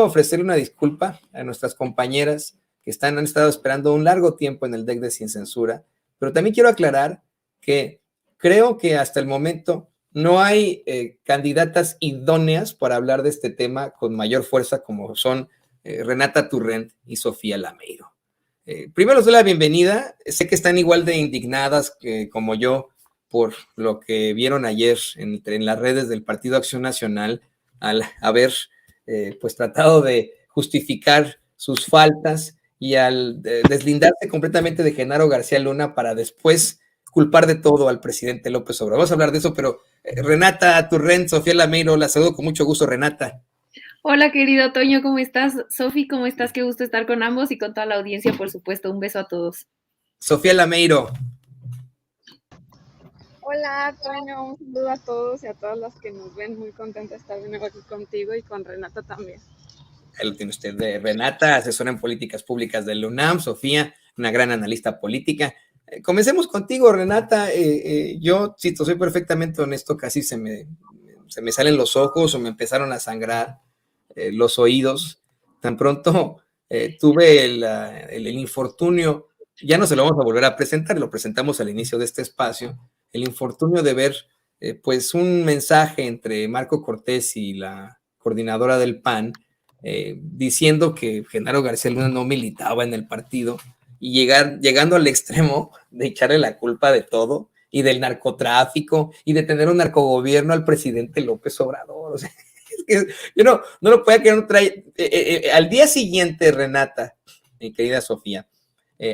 ofrecerle una disculpa a nuestras compañeras que han estado esperando un largo tiempo en el deck de Sin Censura, pero también quiero aclarar que creo que hasta el momento no hay candidatas idóneas para hablar de este tema con mayor fuerza como son Renata Turrent y Sofía Lameiro. Primero les doy la bienvenida. Sé que están igual de indignadas como yo por lo que vieron ayer en las redes del Partido Acción Nacional al haber pues tratado de justificar sus faltas y al deslindarse completamente de Genaro García Luna para después culpar de todo al presidente López Obrador. Vamos a hablar de eso, pero Renata Turrent, Sofía Lameiro, la saludo con mucho gusto, Renata. Hola, querido Toño, ¿cómo estás? Sofi, ¿cómo estás? Qué gusto estar con ambos y con toda la audiencia, por supuesto. Un beso a todos. Sofía Lameiro. Hola, Toño, un saludo a todos y a todas las que nos ven. Muy contenta de estar de nuevo aquí contigo y con Renata también. Ahí lo tiene usted, de Renata, asesora en políticas públicas del UNAM. Sofía, una gran analista política. Comencemos contigo, Renata. Yo, si te soy perfectamente honesto, casi se me salen los ojos o me empezaron a sangrar los oídos. Tan pronto tuve el infortunio, ya no se lo vamos a volver a presentar, lo presentamos al inicio de este espacio, el infortunio de ver pues un mensaje entre Marco Cortés y la coordinadora del PAN, diciendo que Genaro García Luna no militaba en el partido y llegando al extremo de echarle la culpa de todo y del narcotráfico y de tener un narcogobierno al presidente López Obrador. O sea, es que yo no lo podía creer. Al día siguiente, Renata, mi querida Sofía,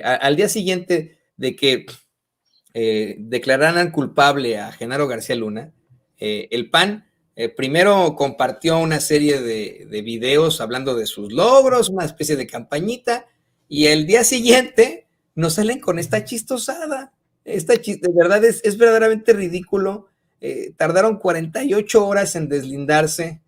al día siguiente de que declararan culpable a Genaro García Luna, el PAN primero compartió una serie de videos hablando de sus logros, una especie de campañita, y el día siguiente nos salen con esta chistosada. De verdad es verdaderamente ridículo. Tardaron 48 horas en deslindarse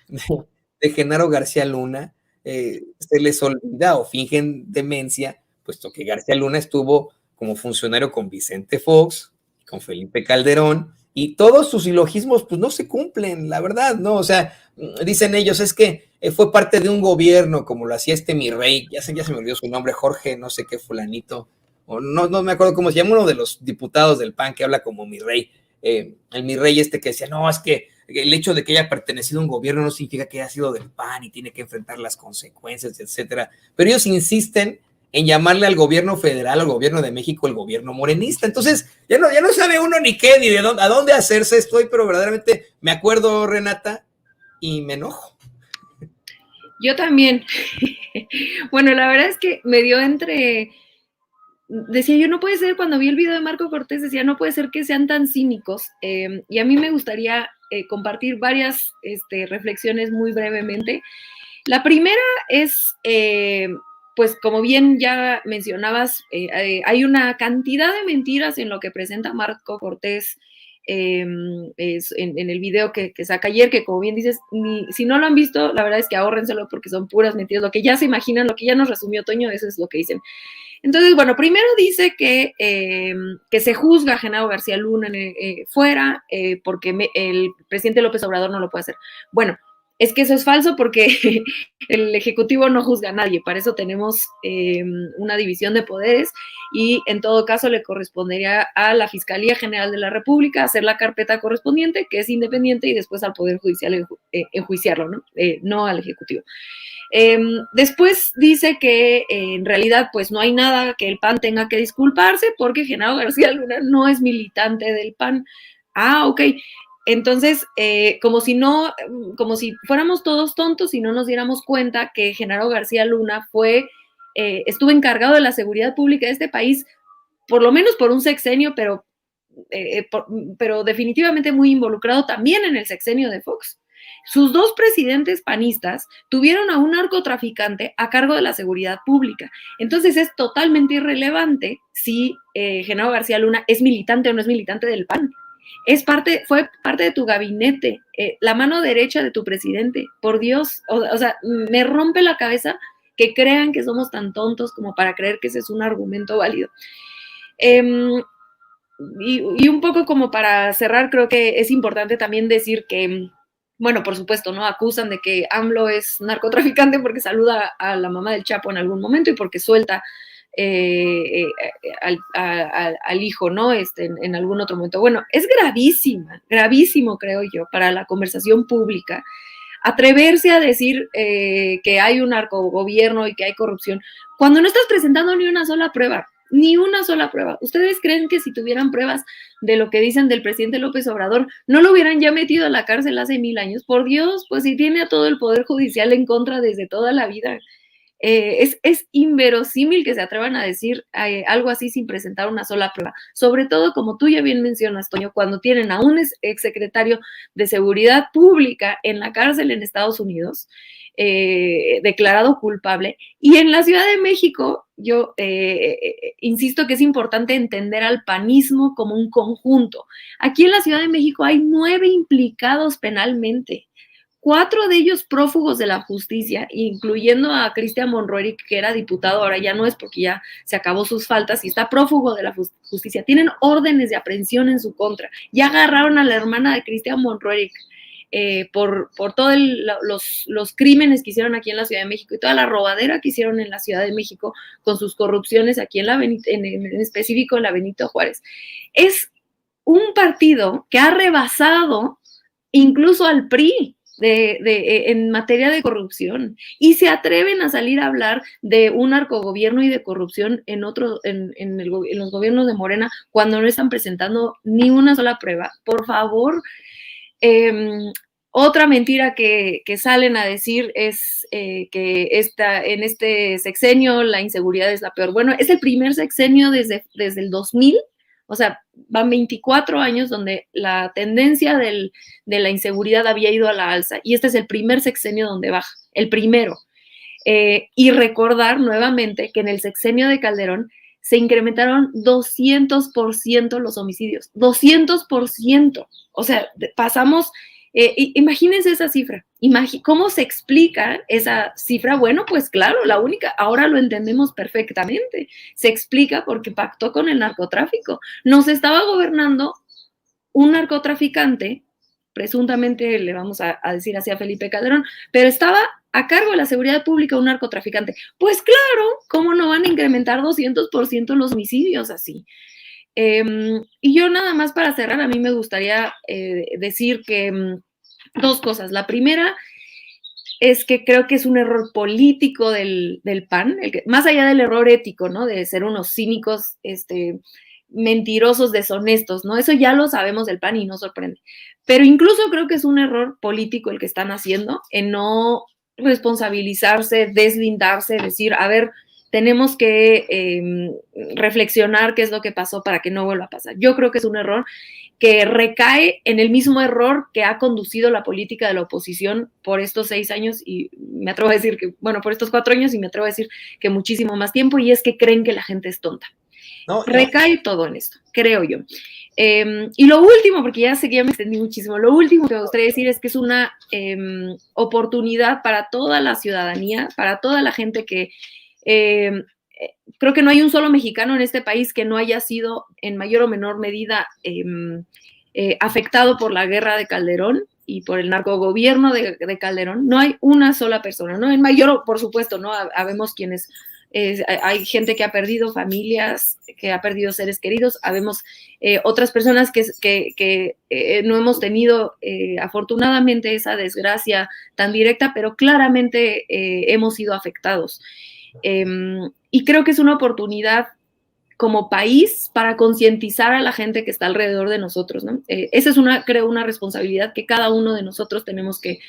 de Genaro García Luna. Se les olvida o fingen demencia, puesto que García Luna estuvo como funcionario con Vicente Fox, con Felipe Calderón, y todos sus silogismos pues no se cumplen, la verdad, ¿no? O sea, dicen ellos, es que fue parte de un gobierno, como lo hacía mi rey, ya se me olvidó su nombre, Jorge, no sé qué fulanito, o no me acuerdo cómo se llama, uno de los diputados del PAN que habla como mi rey, el mi rey que decía, no, es que el hecho de que haya pertenecido a un gobierno no significa que haya sido del PAN y tiene que enfrentar las consecuencias, etcétera. Pero ellos insisten en llamarle al gobierno federal, al gobierno de México, el gobierno morenista. Entonces, ya no sabe uno ni qué, ni de dónde, a dónde hacerse estoy, pero verdaderamente me acuerdo, Renata, y me enojo. Yo también. Bueno, la verdad es que me dio decía yo, no puede ser, cuando vi el video de Marco Cortés, decía, no puede ser que sean tan cínicos. Y a mí me gustaría compartir varias reflexiones muy brevemente. La primera es, pues como bien ya mencionabas, hay una cantidad de mentiras en lo que presenta Marco Cortés en el video que saca ayer, que como bien dices, si no lo han visto, la verdad es que ahórrenselo porque son puras mentiras. Lo que ya se imaginan, lo que ya nos resumió Toño, eso es lo que dicen. Entonces, bueno, primero dice que se juzga a Genaro García Luna fuera porque el presidente López Obrador no lo puede hacer. Bueno, es que eso es falso porque el Ejecutivo no juzga a nadie, para eso tenemos una división de poderes y en todo caso le correspondería a la Fiscalía General de la República hacer la carpeta correspondiente, que es independiente, y después al Poder Judicial enjuiciarlo, ¿no? No al Ejecutivo. Después dice que en realidad pues no hay nada que el PAN tenga que disculparse porque Genaro García Luna no es militante del PAN. Ah, ok. Entonces, como si fuéramos todos tontos y no nos diéramos cuenta que Genaro García Luna estuvo encargado de la seguridad pública de este país, por lo menos por un sexenio, pero definitivamente muy involucrado también en el sexenio de Fox. Sus dos presidentes panistas tuvieron a un narcotraficante a cargo de la seguridad pública. Entonces es totalmente irrelevante si Genaro García Luna es militante o no es militante del PAN. Fue parte de tu gabinete, la mano derecha de tu presidente. Por Dios, o sea, me rompe la cabeza que crean que somos tan tontos como para creer que ese es un argumento válido. Y un poco como para cerrar, creo que es importante también decir que bueno, por supuesto, ¿no? Acusan de que AMLO es narcotraficante porque saluda a la mamá del Chapo en algún momento y porque suelta al hijo, ¿no? En algún otro momento. Bueno, es gravísimo, creo yo, para la conversación pública, atreverse a decir que hay un narcogobierno y que hay corrupción, cuando no estás presentando ni una sola prueba. Ni una sola prueba. ¿Ustedes creen que si tuvieran pruebas de lo que dicen del presidente López Obrador, no lo hubieran ya metido a la cárcel hace 1000 años? Por Dios, pues si tiene a todo el Poder Judicial en contra desde toda la vida. Es inverosímil que se atrevan a decir algo así sin presentar una sola prueba. Sobre todo, como tú ya bien mencionas, Toño, cuando tienen a un exsecretario de Seguridad Pública en la cárcel en Estados Unidos, declarado culpable. Y en la Ciudad de México, yo insisto que es importante entender al panismo como un conjunto. Aquí en la Ciudad de México hay 9 implicados penalmente. 4 de ellos prófugos de la justicia, incluyendo a Cristian Monroy, que era diputado, ahora ya no es porque ya se acabó sus faltas y está prófugo de la justicia. Tienen órdenes de aprehensión en su contra. Ya agarraron a la hermana de Cristian Monroy por todos los crímenes que hicieron aquí en la Ciudad de México y toda la robadera que hicieron en la Ciudad de México con sus corrupciones aquí en específico en la Benito Juárez. Es un partido que ha rebasado incluso al PRI en materia de corrupción y se atreven a salir a hablar de un narcogobierno y de corrupción en los gobiernos de Morena cuando no están presentando ni una sola prueba. Por favor, otra mentira que salen a decir es que en este sexenio la inseguridad es la peor. Bueno, es el primer sexenio desde el 2000. O sea, van 24 años donde la tendencia de la inseguridad había ido a la alza y este es el primer sexenio donde baja, el primero. Y recordar nuevamente que en el sexenio de Calderón se incrementaron 200% los homicidios, 200%. O sea, pasamos, imagínense esa cifra, ¿cómo se explica esa cifra? Bueno, pues claro, la única, ahora lo entendemos perfectamente, se explica porque pactó con el narcotráfico, nos estaba gobernando un narcotraficante, presuntamente le vamos a decir así a Felipe Calderón, pero estaba a cargo de la seguridad pública un narcotraficante. Pues claro, ¿cómo no van a incrementar 200% los homicidios así? Y yo nada más para cerrar, a mí me gustaría decir que 2 cosas. La primera es que creo que es un error político del PAN, más allá del error ético, ¿no? De ser unos cínicos, mentirosos, deshonestos, ¿no? Eso ya lo sabemos del PAN y no sorprende. Pero incluso creo que es un error político el que están haciendo en no responsabilizarse, deslindarse, decir, a ver, tenemos que reflexionar qué es lo que pasó para que no vuelva a pasar. Yo creo que es un error que recae en el mismo error que ha conducido la política de la oposición por estos 6 años y me atrevo a decir que, bueno, por estos 4 años y me atrevo a decir que muchísimo más tiempo y es que creen que la gente es tonta. No. Recae todo en esto, creo yo. Y lo último, porque ya sé que ya me extendí muchísimo, lo último que me gustaría decir es que es una oportunidad para toda la ciudadanía, para toda la gente que creo que no hay un solo mexicano en este país que no haya sido en mayor o menor medida afectado por la guerra de Calderón y por el narcogobierno de Calderón. No hay una sola persona, ¿no? En mayor, por supuesto, ¿no? Habemos quienes hay gente que ha perdido familias, que ha perdido seres queridos, habemos otras personas que no hemos tenido afortunadamente esa desgracia tan directa, pero claramente hemos sido afectados. Y creo que es una oportunidad como país para concientizar a la gente que está alrededor de nosotros, ¿no? Esa es creo, una responsabilidad que cada uno de nosotros tenemos que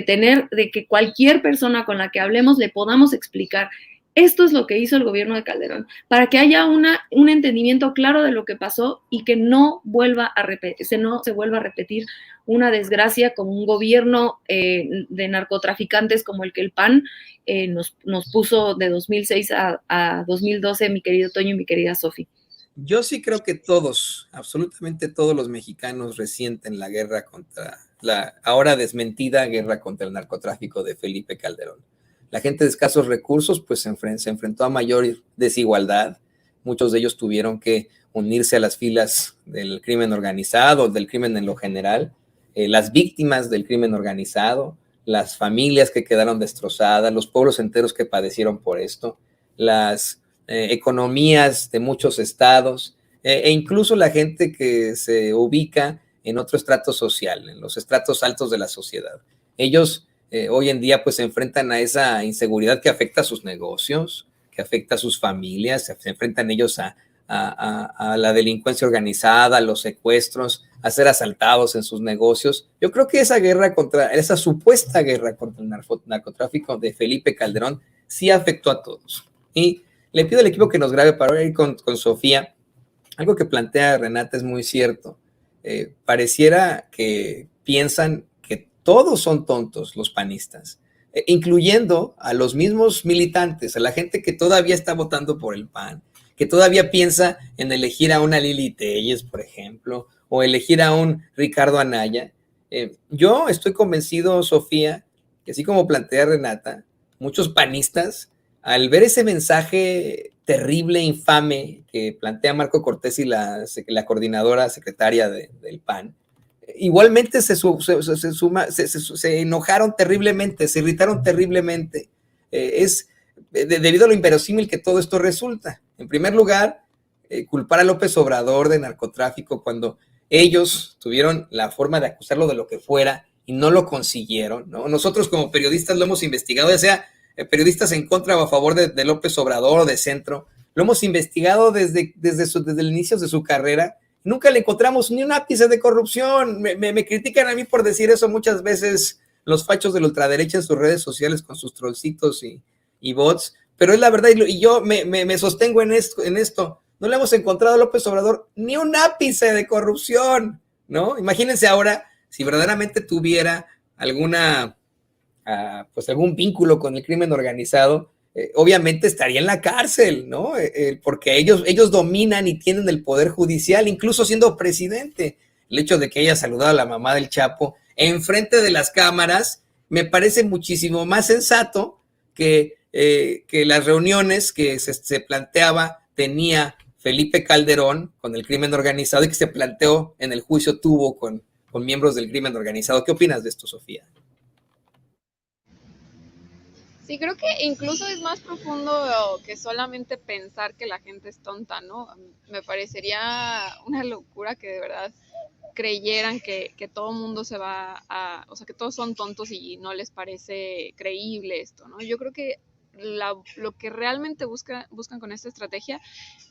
tener, de que cualquier persona con la que hablemos le podamos explicar. Esto es lo que hizo el gobierno de Calderón, para que haya un entendimiento claro de lo que pasó y que no vuelva a repetirse, no se vuelva a repetir una desgracia como un gobierno de narcotraficantes como el que el PAN nos puso de 2006 a 2012, mi querido Toño y mi querida Sofi. Yo sí creo que todos, absolutamente todos los mexicanos resienten la guerra contra la ahora desmentida guerra contra el narcotráfico de Felipe Calderón. La gente de escasos recursos pues se enfrentó a mayor desigualdad. Muchos de ellos tuvieron que unirse a las filas del crimen organizado, del crimen en lo general. las víctimas del crimen organizado, las familias que quedaron destrozadas, los pueblos enteros que padecieron por esto, las economías de muchos estados, e incluso la gente que se ubica en otro estrato social, en los estratos altos de la sociedad. Ellos hoy en día pues se enfrentan a esa inseguridad que afecta a sus negocios, que afecta a sus familias, se enfrentan ellos a la delincuencia organizada, a los secuestros, a ser asaltados en sus negocios. Yo creo que esa supuesta guerra contra el narcotráfico de Felipe Calderón sí afectó a todos. Y le pido al equipo que nos grabe para ir con Sofía. Algo que plantea Renata es muy cierto. Pareciera que piensan que todos son tontos los panistas, incluyendo a los mismos militantes, a la gente que todavía está votando por el PAN, que todavía piensa en elegir a una Lili Telles, por ejemplo, o elegir a un Ricardo Anaya. Yo estoy convencido, Sofía, que así como plantea Renata, muchos panistas, al ver ese mensaje terrible, infame, que plantea Marco Cortés y la coordinadora secretaria del PAN, igualmente se enojaron terriblemente, se irritaron terriblemente. Debido a lo inverosímil que todo esto resulta. En primer lugar, culpar a López Obrador de narcotráfico cuando ellos tuvieron la forma de acusarlo de lo que fuera y no lo consiguieron, ¿no? Nosotros como periodistas lo hemos investigado, ya sea periodistas en contra o a favor de López Obrador o de centro, lo hemos investigado desde el inicio de su carrera. Nunca le encontramos ni un ápice de corrupción. Me critican a mí por decir eso muchas veces los fachos de la ultraderecha en sus redes sociales con sus trollcitos y bots, pero es la verdad, y yo me sostengo en esto. No le hemos encontrado a López Obrador ni un ápice de corrupción, ¿no? Imagínense ahora si verdaderamente tuviera algún vínculo con el crimen organizado, obviamente estaría en la cárcel, ¿no? Porque ellos dominan y tienen el poder judicial, incluso siendo presidente. El hecho de que haya saludado a la mamá del Chapo enfrente de las cámaras me parece muchísimo más sensato que las reuniones que se tenía Felipe Calderón con el crimen organizado y que se planteó en el juicio tuvo con miembros del crimen organizado. ¿Qué opinas de esto, Sofía? Sí, creo que incluso es más profundo que solamente pensar que la gente es tonta, ¿no? Me parecería una locura que de verdad creyeran que todo el mundo o sea, que todos son tontos y no les parece creíble esto, ¿no? Yo creo que lo que realmente buscan con esta estrategia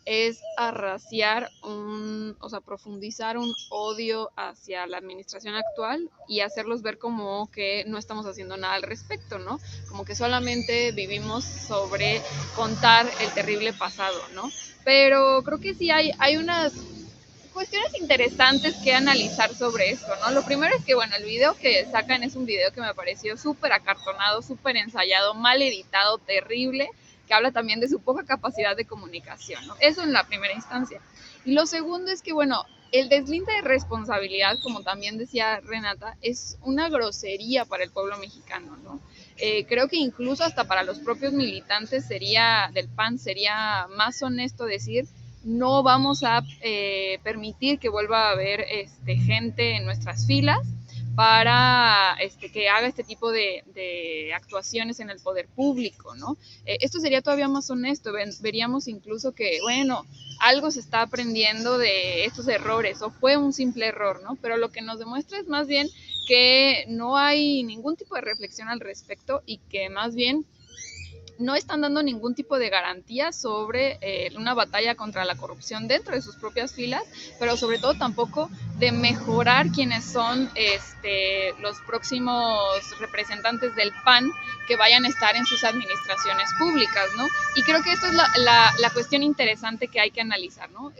es arraciar o sea, profundizar un odio hacia la administración actual y hacerlos ver como que no estamos haciendo nada al respecto, ¿no? Como que solamente vivimos sobre contar el terrible pasado, ¿no? Pero creo que sí hay unas cuestiones interesantes que analizar sobre esto, ¿no? Lo primero es que, bueno, el video que sacan es un video que me pareció súper acartonado, súper ensayado, mal editado, terrible, que habla también de su poca capacidad de comunicación, ¿no? Eso en la primera instancia. Y lo segundo es que, bueno, el deslinde de responsabilidad, como también decía Renata, es una grosería para el pueblo mexicano, ¿no? Creo que incluso hasta para los propios militantes del PAN sería más honesto decir no vamos a permitir que vuelva a haber gente en nuestras filas para que haga este tipo de actuaciones en el poder público, ¿no? Esto sería todavía más honesto, veríamos incluso que, bueno, algo se está aprendiendo de estos errores o fue un simple error, ¿no? Pero lo que nos demuestra es más bien que no hay ningún tipo de reflexión al respecto y que más bien no están dando ningún tipo de garantía sobre una batalla contra la corrupción dentro de sus propias filas, pero sobre todo tampoco de mejorar quienes son los próximos representantes del PAN que vayan a estar en sus administraciones públicas, ¿no? Y creo que esto es la cuestión interesante que hay que analizar, ¿no?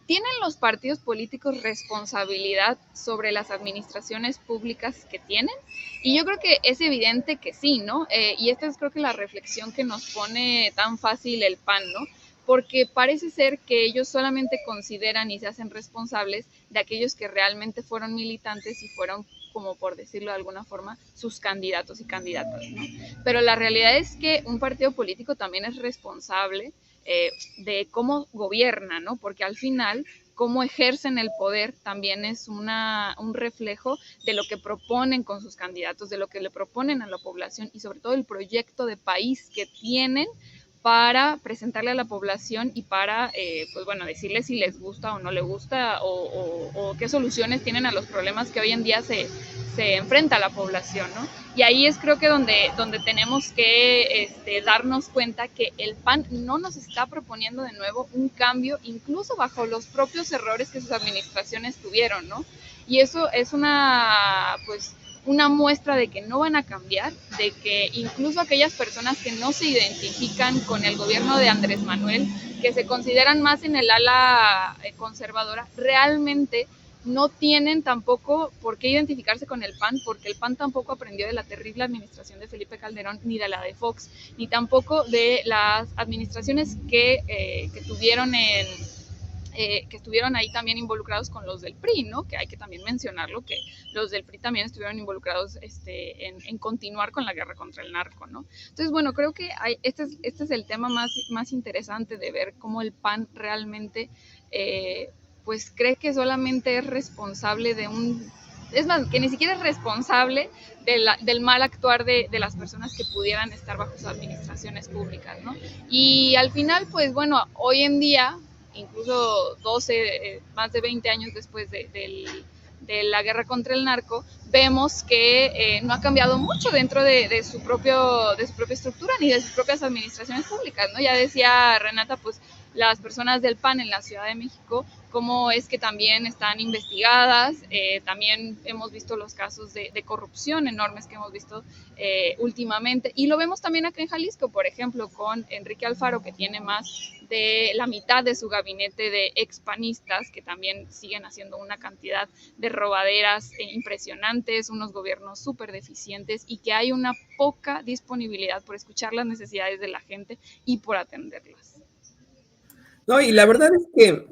¿Tienen los partidos políticos responsabilidad sobre las administraciones públicas que tienen? Y yo creo que es evidente que sí, ¿no? Y esta es creo que la reflexión que nos pone tan fácil el PAN, ¿no? Porque parece ser que ellos solamente consideran y se hacen responsables de aquellos que realmente fueron militantes y fueron, como por decirlo de alguna forma, sus candidatos y candidatas, ¿no? Pero la realidad es que un partido político también es responsable de cómo gobierna, ¿no? Porque al final cómo ejercen el poder también es un reflejo de lo que proponen con sus candidatos, de lo que le proponen a la población y sobre todo el proyecto de país que tienen para presentarle a la población y para, pues bueno, decirles si les gusta o no les gusta o qué soluciones tienen a los problemas que hoy en día se enfrenta a la población, ¿no? Y ahí es creo que donde tenemos que darnos cuenta que el PAN no nos está proponiendo de nuevo un cambio, incluso bajo los propios errores que sus administraciones tuvieron, ¿no? Y eso es una muestra de que no van a cambiar, de que incluso aquellas personas que no se identifican con el gobierno de Andrés Manuel, que se consideran más en el ala conservadora, realmente no tienen tampoco por qué identificarse con el PAN, porque el PAN tampoco aprendió de la terrible administración de Felipe Calderón, ni de la de Fox, ni tampoco de las administraciones que tuvieron que estuvieron ahí también involucrados con los del PRI, ¿no? Que hay que también mencionarlo, que los del PRI también estuvieron involucrados en continuar con la guerra contra el narco, ¿no? Entonces, bueno, creo que este es el tema más interesante de ver cómo el PAN realmente, pues, cree que solamente es responsable es más, que ni siquiera es responsable del mal actuar de las personas que pudieran estar bajo sus administraciones públicas, ¿no? Y al final, pues, bueno, hoy en día, incluso más de 20 años después de la guerra contra el narco, vemos que no ha cambiado mucho dentro de su propia estructura ni de sus propias administraciones públicas, ¿no? Ya decía Renata, pues las personas del PAN en la Ciudad de México, cómo es que también están investigadas, también hemos visto los casos de corrupción enormes que hemos visto últimamente, y lo vemos también acá en Jalisco, por ejemplo, con Enrique Alfaro, que tiene más de la mitad de su gabinete de expanistas, que también siguen haciendo una cantidad de robaderas impresionantes, unos gobiernos súper deficientes y que hay una poca disponibilidad por escuchar las necesidades de la gente y por atenderlas. No, y la verdad es que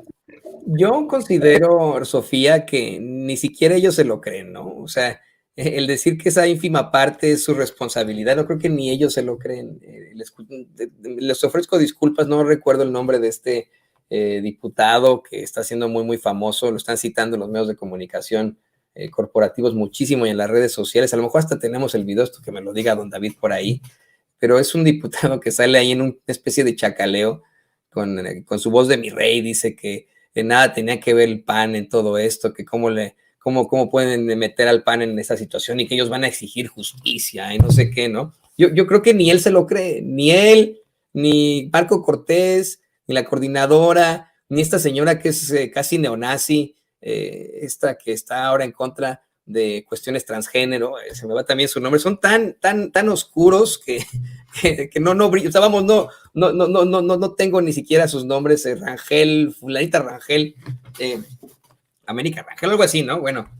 yo considero, Sofía, que ni siquiera ellos se lo creen, ¿no? O sea, decir que esa ínfima parte es su responsabilidad, no creo que ni ellos se lo creen. Les ofrezco disculpas, no recuerdo el nombre de este diputado que está siendo muy, muy famoso, lo están citando en los medios de comunicación corporativos muchísimo y en las redes sociales, a lo mejor hasta tenemos el video, esto que me lo diga don David por ahí, pero es un diputado que sale ahí en una especie de chacaleo con su voz de mi rey, dice que nada tenía que ver el PAN en todo esto, que cómo pueden meter al PAN en esa situación y que ellos van a exigir justicia y no sé qué, ¿no? Yo creo que ni él se lo cree, ni él, ni Marco Cortés, ni la coordinadora, ni esta señora que es casi neonazi, esta que está ahora en contra de cuestiones transgénero, se me va también su nombre, son tan oscuros que no brillan, o sea, vamos, no tengo ni siquiera sus nombres, Rangel, fulanita Rangel, América Rangel, algo así, ¿no? Bueno,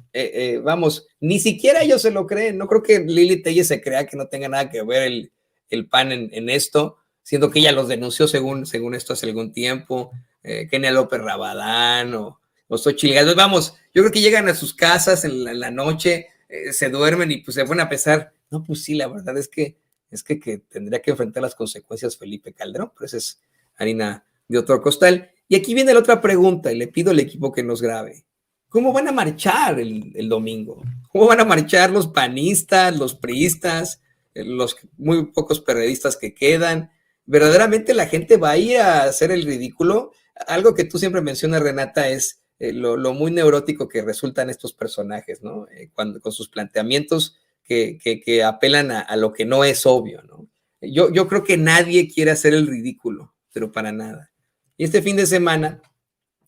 vamos, ni siquiera ellos se lo creen, no creo que Lili Telles se crea que no tenga nada que ver el PAN en esto, siendo que ella los denunció según esto hace algún tiempo, Kenia López Rabadán o Xochitl Gálvez, vamos, yo creo que llegan a sus casas en la noche, se duermen y pues se van a pensar, no, pues sí, la verdad es que tendría que enfrentar las consecuencias Felipe Calderón, pero esa es harina de otro costal. Y aquí viene la otra pregunta, y le pido al equipo que nos grabe. ¿Cómo van a marchar el domingo? ¿Cómo van a marchar los panistas, los priistas, los muy pocos periodistas que quedan? ¿Verdaderamente la gente va a ir a hacer el ridículo? Algo que tú siempre mencionas, Renata, es lo muy neurótico que resultan estos personajes, ¿no? Con sus planteamientos que apelan a lo que no es obvio, ¿no? Yo creo que nadie quiere hacer el ridículo, pero para nada. Y este fin de semana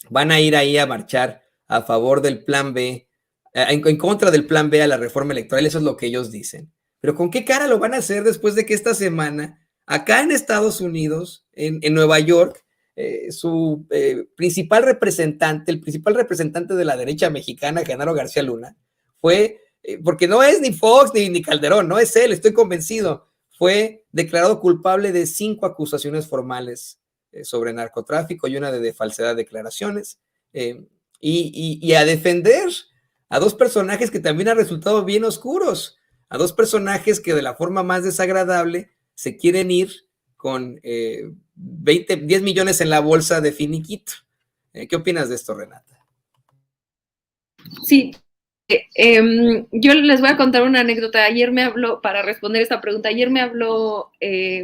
van a ir ahí a marchar a favor del plan B, en contra del plan B a la reforma electoral, eso es lo que ellos dicen. Pero ¿con qué cara lo van a hacer después de que esta semana, acá en Estados Unidos, en Nueva York, su principal representante, el principal representante de la derecha mexicana, Genaro García Luna, fue, porque no es ni Fox ni Calderón, no es él, estoy convencido, fue declarado culpable de 5 acusaciones formales sobre narcotráfico y una de falsedad de declaraciones, y a defender a 2 personajes que también han resultado bien oscuros, a 2 personajes que de la forma más desagradable se quieren ir con 10 millones en la bolsa de finiquito. ¿Qué opinas de esto, Renata? Sí, yo les voy a contar una anécdota. Ayer me habló, para responder esta pregunta, ayer me habló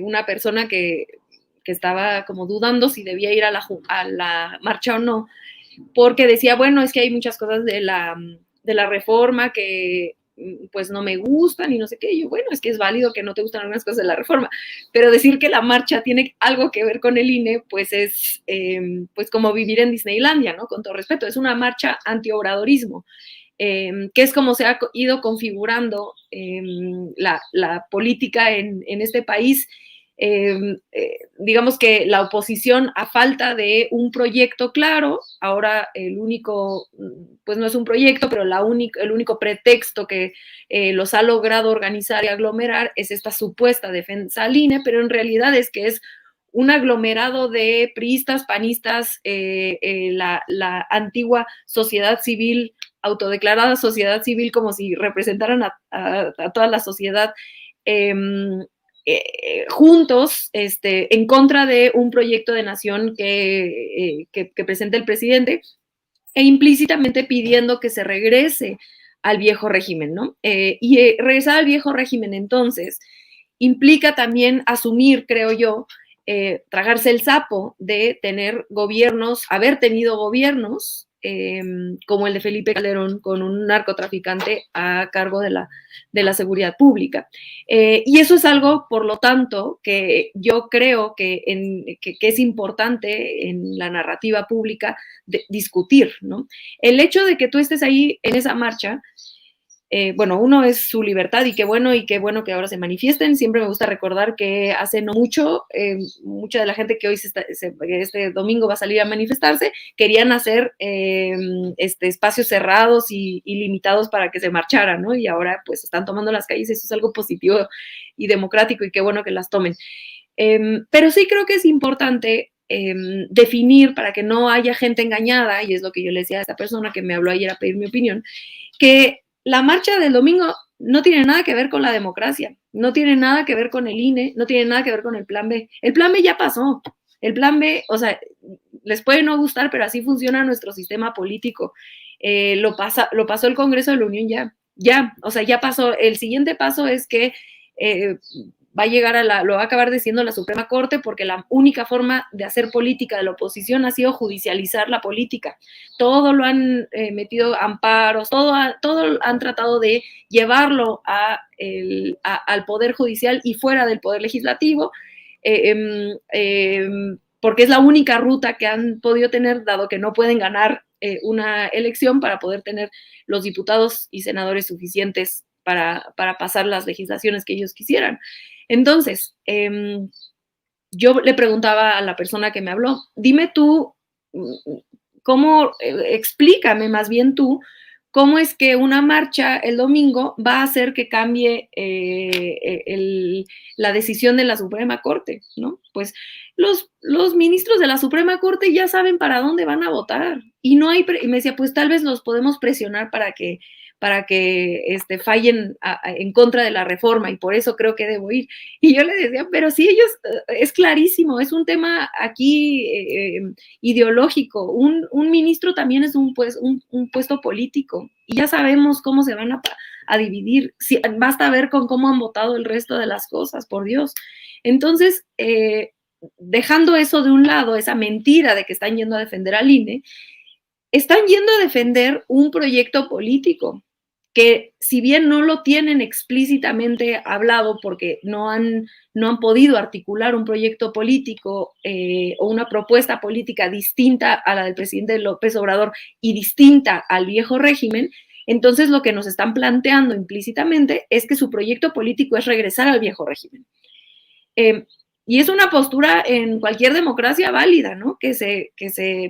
una persona que estaba como dudando si debía ir a la marcha o no, porque decía, bueno, es que hay muchas cosas de la reforma que pues no me gustan y no sé qué. Y yo, bueno, es que es válido que no te gustan algunas cosas de la reforma, pero decir que la marcha tiene algo que ver con el INE, pues es pues como vivir en Disneylandia, ¿no? Con todo respeto, es una marcha antiobradorismo. Que es como se ha ido configurando la política en este país. Digamos que la oposición, a falta de un proyecto claro, ahora el único, pues no es un proyecto, pero el único pretexto que los ha logrado organizar y aglomerar es esta supuesta defensa al INE, pero en realidad es que es un aglomerado de priistas, panistas, la antigua sociedad civil, autodeclarada sociedad civil, como si representaran a toda la sociedad, juntos en contra de un proyecto de nación que presenta el presidente, e implícitamente pidiendo que se regrese al viejo régimen, ¿no? Regresar al viejo régimen, entonces, implica también asumir, creo yo, tragarse el sapo de tener gobiernos, haber tenido gobiernos como el de Felipe Calderón, con un narcotraficante a cargo de la seguridad pública. Y eso es algo, por lo tanto, que yo creo que es importante en la narrativa pública discutir, ¿no? El hecho de que tú estés ahí en esa marcha, bueno, uno es su libertad y qué bueno que ahora se manifiesten. Siempre me gusta recordar que hace no mucho, mucha de la gente que hoy este domingo va a salir a manifestarse, querían hacer espacios cerrados y limitados para que se marcharan, ¿no? Y ahora pues están tomando las calles, eso es algo positivo y democrático y qué bueno que las tomen. Pero sí creo que es importante definir, para que no haya gente engañada, y es lo que yo le decía a esta persona que me habló ayer a pedir mi opinión, que la marcha del domingo no tiene nada que ver con la democracia, no tiene nada que ver con el INE, no tiene nada que ver con el plan B. El plan B ya pasó. El plan B, o sea, les puede no gustar, pero así funciona nuestro sistema político. Lo pasó el Congreso de la Unión ya, o sea, ya pasó. El siguiente paso es que va a llegar lo va a acabar diciendo la Suprema Corte, porque la única forma de hacer política de la oposición ha sido judicializar la política. Todo lo han metido amparos, todo han tratado de llevarlo al Poder Judicial y fuera del Poder Legislativo, porque es la única ruta que han podido tener, dado que no pueden ganar una elección para poder tener los diputados y senadores suficientes para pasar las legislaciones que ellos quisieran. Entonces, yo le preguntaba a la persona que me habló, dime tú, explícame más bien tú, cómo es que una marcha el domingo va a hacer que cambie la decisión de la Suprema Corte, ¿no? Pues los ministros de la Suprema Corte ya saben para dónde van a votar y y me decía, pues tal vez los podemos presionar para que fallen en contra de la reforma, y por eso creo que debo ir. Y yo le decía, pero sí, ellos, es clarísimo, es un tema aquí ideológico. Un ministro también es un puesto político, y ya sabemos cómo se van a dividir. Basta ver con cómo han votado el resto de las cosas, por Dios. Entonces, dejando eso de un lado, esa mentira de que están yendo a defender al INE, están yendo a defender un proyecto político que, si bien no lo tienen explícitamente hablado porque no han podido articular un proyecto político o una propuesta política distinta a la del presidente López Obrador y distinta al viejo régimen, entonces lo que nos están planteando implícitamente es que su proyecto político es regresar al viejo régimen. Y es una postura en cualquier democracia válida, ¿no?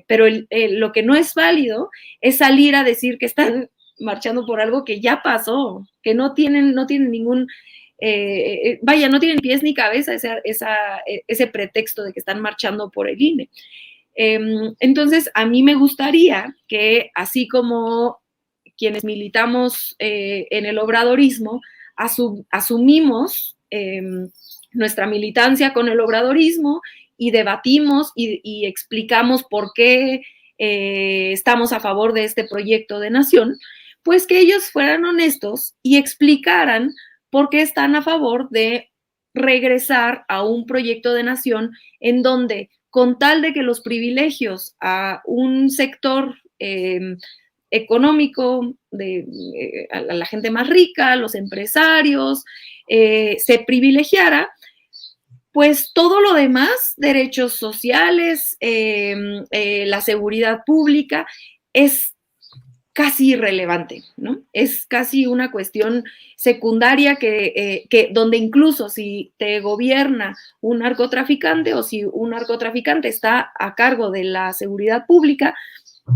Pero lo que no es válido es salir a decir que están marchando por algo que ya pasó, que no tienen ningún, no tienen pies ni cabeza ese pretexto de que están marchando por el INE. Entonces, a mí me gustaría que, así como quienes militamos en el obradorismo, asumimos nuestra militancia con el obradorismo y debatimos y explicamos por qué estamos a favor de este proyecto de nación, pues que ellos fueran honestos y explicaran por qué están a favor de regresar a un proyecto de nación en donde, con tal de que los privilegios a un sector económico, a la gente más rica, a los empresarios, se privilegiara, pues todo lo demás, derechos sociales, la seguridad pública, es casi irrelevante, ¿no? Es casi una cuestión secundaria que donde incluso si te gobierna un narcotraficante o si un narcotraficante está a cargo de la seguridad pública,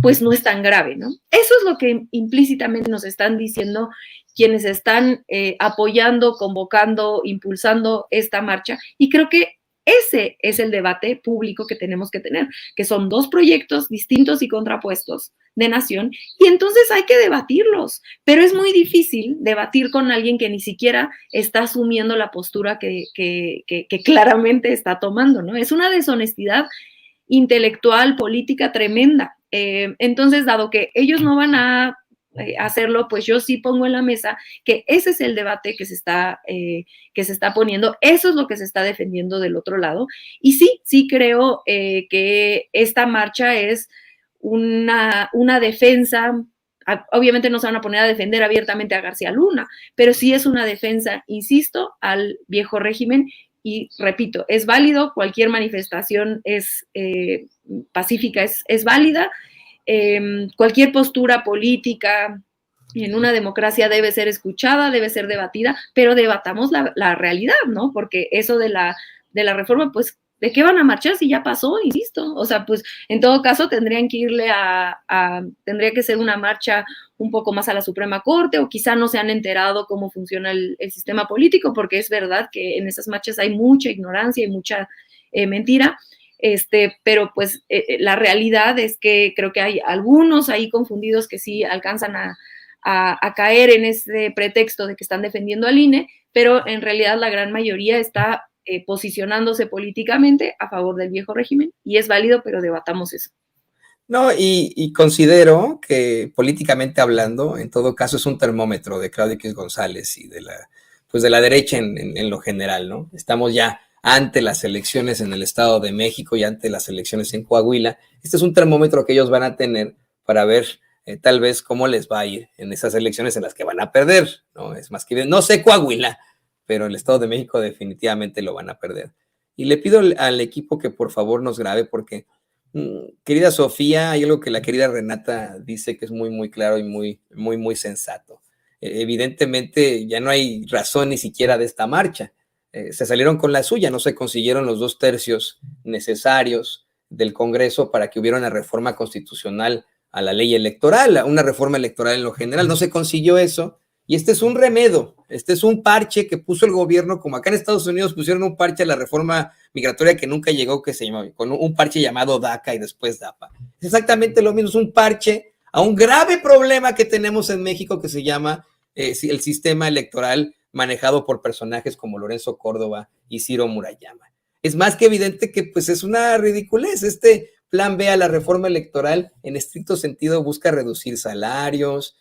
pues no es tan grave, ¿no? Eso es lo que implícitamente nos están diciendo quienes están apoyando, convocando, impulsando esta marcha, y creo que ese es el debate público que tenemos que tener, que son dos proyectos distintos y contrapuestos de nación, y entonces hay que debatirlos, pero es muy difícil debatir con alguien que ni siquiera está asumiendo la postura que claramente está tomando, ¿no? Es una deshonestidad intelectual, política tremenda. Entonces, dado que ellos no van a hacerlo, pues yo sí pongo en la mesa que ese es el debate que se está poniendo, eso es lo que se está defendiendo del otro lado. Y sí creo que esta marcha es una defensa. Obviamente no se van a poner a defender abiertamente a García Luna, pero sí es una defensa, insisto, al viejo régimen. Y repito, es válido, cualquier manifestación es pacífica, es válida, cualquier postura política en una democracia debe ser escuchada, debe ser debatida, pero debatamos la realidad, ¿no? Porque eso de la reforma, pues, ¿de qué van a marchar si ya pasó? Insisto, o sea, pues, en todo caso tendrían que irle tendría que ser una marcha un poco más a la Suprema Corte, o quizá no se han enterado cómo funciona el sistema político, porque es verdad que en esas marchas hay mucha ignorancia y mucha mentira, pero pues la realidad es que creo que hay algunos ahí confundidos que sí alcanzan a caer en ese pretexto de que están defendiendo al INE, pero en realidad la gran mayoría está posicionándose políticamente a favor del viejo régimen, y es válido, pero debatamos eso. No, y considero que políticamente hablando, en todo caso, es un termómetro de Claudio X González y pues de la derecha en lo general, ¿no? Estamos ya ante las elecciones en el Estado de México y ante las elecciones en Coahuila. Este es un termómetro que ellos van a tener para ver tal vez cómo les va a ir en esas elecciones en las que van a perder, ¿no? Es más que bien, no sé Coahuila, pero el Estado de México definitivamente lo van a perder. Y le pido al equipo que por favor nos grabe, porque querida Sofía, hay algo que la querida Renata dice que es muy, muy claro y muy sensato. Evidentemente ya no hay razón ni siquiera de esta marcha. Se salieron con la suya, no se consiguieron los 2/3 necesarios del Congreso para que hubiera una reforma constitucional a la ley electoral, una reforma electoral en lo general. No se consiguió eso. Y este es un remedio, este es un parche que puso el gobierno, como acá en Estados Unidos pusieron un parche a la reforma migratoria que nunca llegó, que se llamó, con un parche llamado DACA y después DAPA. Es exactamente lo mismo, es un parche a un grave problema que tenemos en México que se llama el sistema electoral manejado por personajes como Lorenzo Córdoba y Ciro Murayama. Es más que evidente que pues es una ridiculez. Este plan B a la reforma electoral en estricto sentido busca reducir salarios,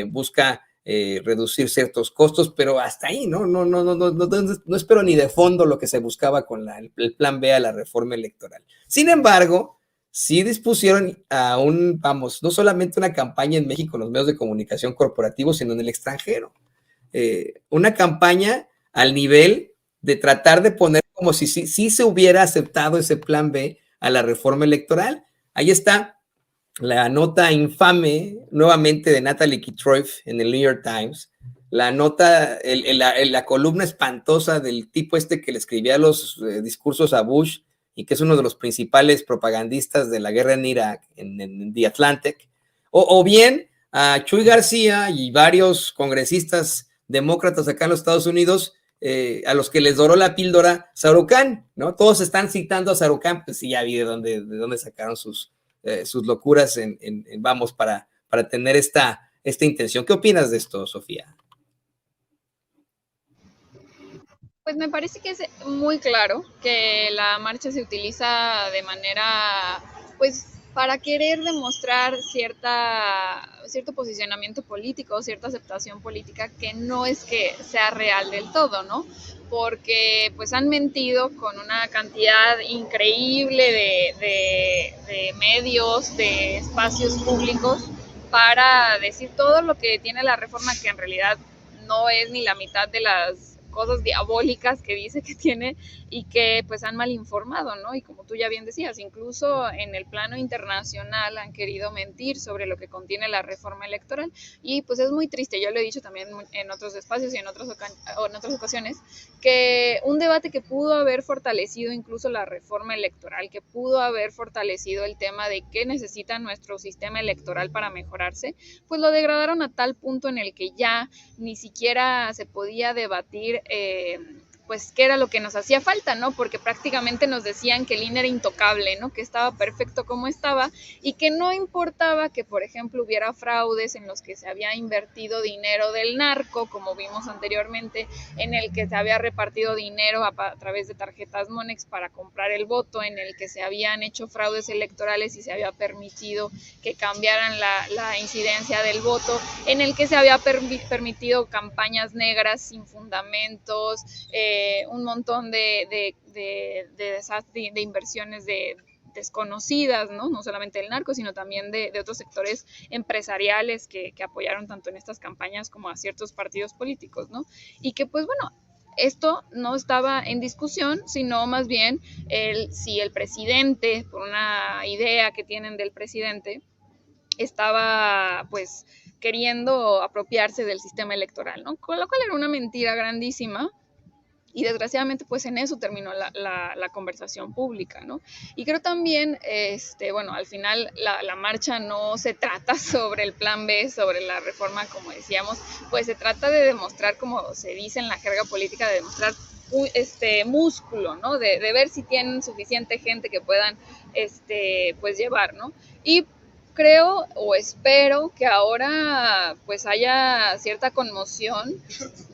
busca reducir ciertos costos, pero hasta ahí, ¿no? No espero ni de fondo lo que se buscaba con el plan B a la reforma electoral. Sin embargo, sí dispusieron no solamente una campaña en México en los medios de comunicación corporativos, sino en el extranjero. Una campaña al nivel de tratar de poner como si se hubiera aceptado ese plan B a la reforma electoral. Ahí está la nota infame nuevamente de Natalie Kitroeff en el New York Times, la nota, la columna espantosa del tipo que le escribía los discursos a Bush y que es uno de los principales propagandistas de la guerra en Irak, en The Atlantic, o bien a Chuy García y varios congresistas demócratas acá en los Estados Unidos, a los que les doró la píldora Sarucán, ¿no? Todos están citando a Sarucán, pues sí, ya vi de dónde sacaron sus locuras para tener esta intención. ¿Qué opinas de esto, Sofía? Pues me parece que es muy claro que la marcha se utiliza de manera, pues, para querer demostrar cierto posicionamiento político, cierta aceptación política que no es que sea real del todo, ¿no? Porque pues han mentido con una cantidad increíble de medios, de espacios públicos para decir todo lo que tiene la reforma, que en realidad no es ni la mitad de las cosas diabólicas que dice que tiene, y que pues han mal informado, ¿no? Y como tú ya bien decías, incluso en el plano internacional han querido mentir sobre lo que contiene la reforma electoral, y pues es muy triste. Yo lo he dicho también en otros espacios y en otras ocasiones, que un debate que pudo haber fortalecido incluso la reforma electoral, que pudo haber fortalecido el tema de qué necesita nuestro sistema electoral para mejorarse, pues lo degradaron a tal punto en el que ya ni siquiera se podía debatir pues qué era lo que nos hacía falta, ¿no? Porque prácticamente nos decían que el INE era intocable, ¿no? Que estaba perfecto como estaba, y que no importaba que, por ejemplo, hubiera fraudes en los que se había invertido dinero del narco, como vimos anteriormente, en el que se había repartido dinero a través de tarjetas Monex para comprar el voto, en el que se habían hecho fraudes electorales y se había permitido que cambiaran la incidencia del voto, en el que se había permitido campañas negras sin fundamentos, un montón de inversiones desconocidas, ¿no? No solamente del narco, sino también de otros sectores empresariales que apoyaron tanto en estas campañas como a ciertos partidos políticos, ¿no? Y que pues bueno, esto no estaba en discusión, sino más bien si el presidente, por una idea que tienen del presidente, estaba pues queriendo apropiarse del sistema electoral, ¿no? Con lo cual era una mentira grandísima. Y desgraciadamente, pues en eso terminó la conversación pública, ¿no? Y creo también, bueno, al final la marcha no se trata sobre el plan B, sobre la reforma, como decíamos, pues se trata de demostrar, como se dice en la jerga política, de demostrar músculo, ¿no? De ver si tienen suficiente gente que puedan, pues llevar, ¿no? Y creo o espero que ahora pues haya cierta conmoción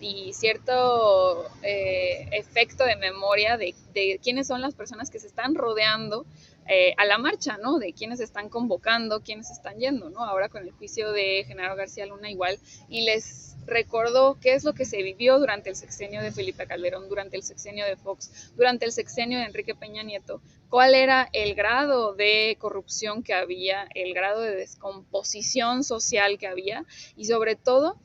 y cierto efecto de memoria de quiénes son las personas que se están rodeando a la marcha, ¿no? De quiénes están convocando, quiénes están yendo, ¿no? Ahora con el juicio de Genaro García Luna igual, y les recordó qué es lo que se vivió durante el sexenio de Felipe Calderón, durante el sexenio de Fox, durante el sexenio de Enrique Peña Nieto, cuál era el grado de corrupción que había, el grado de descomposición social que había, y sobre todo,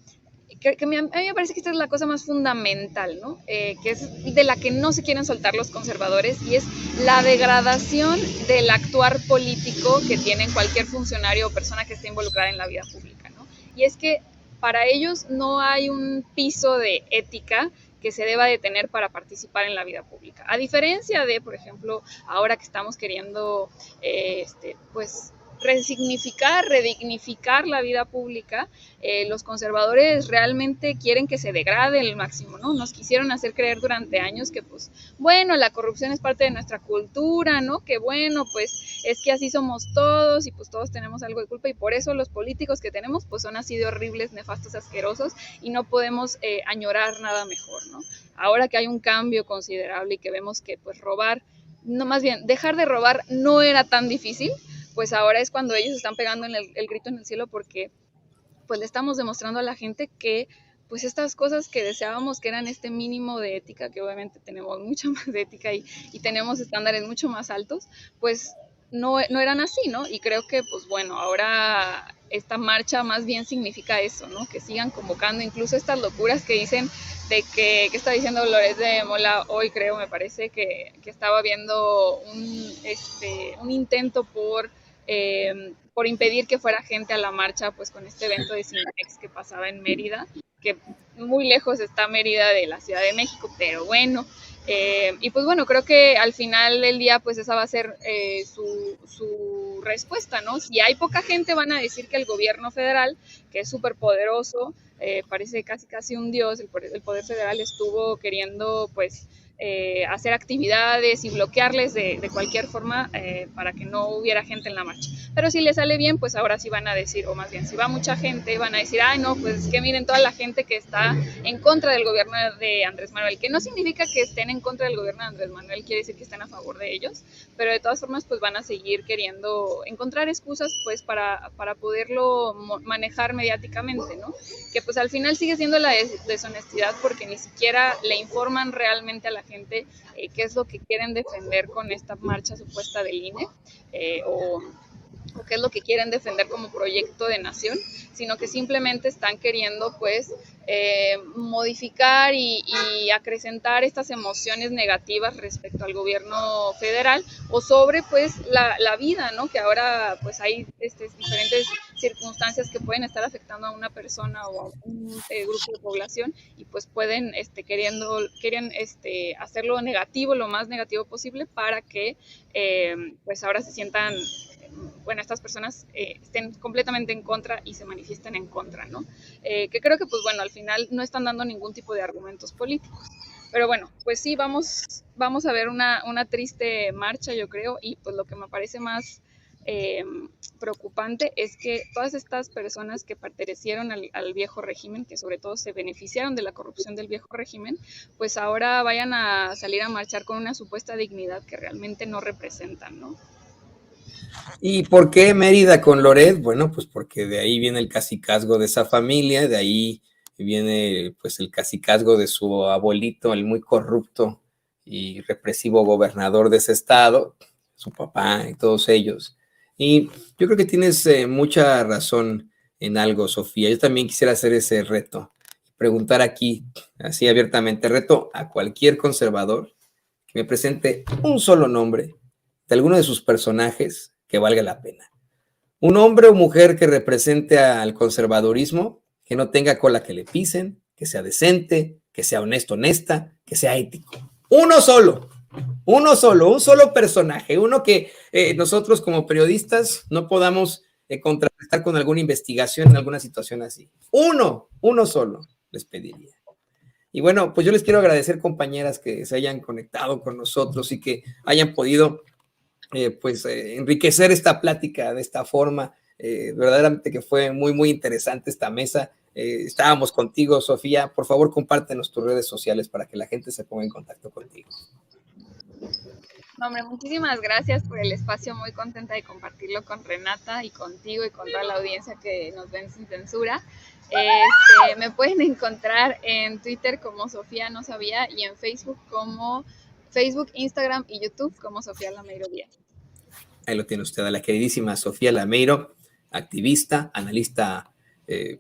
que a mí me parece que esta es la cosa más fundamental, ¿no? Que es de la que no se quieren soltar los conservadores, y es la degradación del actuar político que tienen cualquier funcionario o persona que esté involucrada en la vida pública, ¿no? Y es que para ellos no hay un piso de ética que se deba de tener para participar en la vida pública. A diferencia de, por ejemplo, ahora que estamos queriendo, pues, resignificar, redignificar la vida pública, los conservadores realmente quieren que se degrade el máximo, ¿no? Nos quisieron hacer creer durante años que, pues, bueno, la corrupción es parte de nuestra cultura, ¿no? Que bueno, pues, es que así somos todos y pues todos tenemos algo de culpa, y por eso los políticos que tenemos, pues, son así de horribles, nefastos, asquerosos, y no podemos añorar nada mejor, ¿no? Ahora que hay un cambio considerable y que vemos que, pues, robar, no, más bien, dejar de robar no era tan difícil, pues ahora es cuando ellos están pegando el grito en el cielo, porque pues le estamos demostrando a la gente que pues estas cosas que deseábamos que eran este mínimo de ética, que obviamente tenemos mucha más de ética y tenemos estándares mucho más altos, pues no eran así, ¿no? Y creo que pues bueno, ahora esta marcha más bien significa eso, ¿no? Que sigan convocando incluso estas locuras que dicen de que está diciendo Loret de Mola hoy, creo, me parece que estaba viendo un intento por impedir que fuera gente a la marcha, pues con este evento de Cinemex que pasaba en Mérida, que muy lejos está Mérida de la Ciudad de México, pero bueno, y pues bueno, creo que al final del día pues esa va a ser su respuesta, ¿no? Si hay poca gente, van a decir que el gobierno federal, que es súper poderoso, parece casi un dios, el poder federal estuvo queriendo pues hacer actividades y bloquearles de cualquier forma para que no hubiera gente en la marcha. Pero si les sale bien, pues ahora sí van a decir, o más bien si va mucha gente, van a decir, ay no, pues que miren toda la gente que está en contra del gobierno de Andrés Manuel, que no significa que estén en contra del gobierno de Andrés Manuel, quiere decir que estén a favor de ellos, pero de todas formas pues van a seguir queriendo encontrar excusas pues para poderlo manejar mediáticamente, ¿no? Que pues al final sigue siendo la deshonestidad porque ni siquiera le informan realmente a la gente qué es lo que quieren defender con esta marcha supuesta del INE o qué es lo que quieren defender como proyecto de nación, sino que simplemente están queriendo pues modificar y acrecentar estas emociones negativas respecto al gobierno federal o sobre pues la vida, ¿no? Que ahora pues hay diferentes circunstancias que pueden estar afectando a una persona o a un grupo de población y pues pueden quieren hacerlo negativo, lo más negativo posible para que pues ahora se sientan bueno, estas personas estén completamente en contra y se manifiesten en contra, ¿no? Que creo que, pues bueno, al final no están dando ningún tipo de argumentos políticos. Pero bueno, pues sí, vamos a ver una triste marcha, yo creo, y pues lo que me parece más preocupante es que todas estas personas que pertenecieron al viejo régimen, que sobre todo se beneficiaron de la corrupción del viejo régimen, pues ahora vayan a salir a marchar con una supuesta dignidad que realmente no representan, ¿no? ¿Y por qué Mérida con Loret? Bueno, pues porque de ahí viene el cacicazgo de esa familia, de ahí viene pues el cacicazgo de su abuelito, el muy corrupto y represivo gobernador de ese estado, su papá y todos ellos. Y yo creo que tienes mucha razón en algo, Sofía. Yo también quisiera hacer ese reto, preguntar aquí, así abiertamente, reto a cualquier conservador que me presente un solo nombre de alguno de sus personajes que valga la pena. Un hombre o mujer que represente al conservadurismo, que no tenga cola que le pisen, que sea decente, que sea honesto, honesta, que sea ético. Un solo personaje, uno que nosotros como periodistas no podamos contrastar con alguna investigación en alguna situación así. Uno solo les pediría. Y bueno, pues yo les quiero agradecer, compañeras, que se hayan conectado con nosotros y que hayan podido enriquecer esta plática de esta forma. Verdaderamente que fue muy, muy interesante esta mesa. Estábamos contigo, Sofía. Por favor, compártenos tus redes sociales para que la gente se ponga en contacto contigo. No, hombre, muchísimas gracias por el espacio, muy contenta de compartirlo con Renata y contigo y con toda la audiencia que nos ven sin censura. Me pueden encontrar en Twitter como Sofía No Sabía y en Facebook, Instagram y YouTube como Sofía Lameiro Díaz. Ahí lo tiene usted, a la queridísima Sofía Lameiro, activista, analista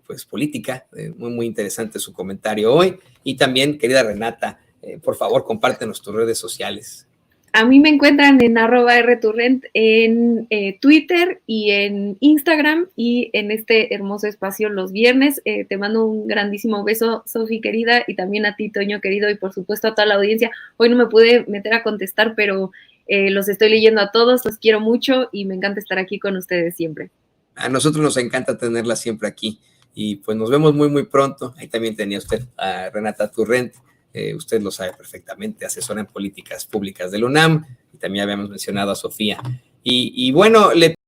pues política. Muy, muy interesante su comentario hoy. Y también, querida Renata, por favor, compártenos tus redes sociales. A mí me encuentran en @rturrent en Twitter y en Instagram y en este hermoso espacio los viernes. Te mando un grandísimo beso, Sofi querida, y también a ti, Toño querido, y por supuesto a toda la audiencia. Hoy no me pude meter a contestar, pero los estoy leyendo a todos, los quiero mucho y me encanta estar aquí con ustedes siempre. A nosotros nos encanta tenerla siempre aquí y pues nos vemos muy, muy pronto. Ahí también tenía usted a Renata Turrent. Usted lo sabe perfectamente, asesora en políticas públicas del UNAM, y también habíamos mencionado a Sofía. Y bueno, le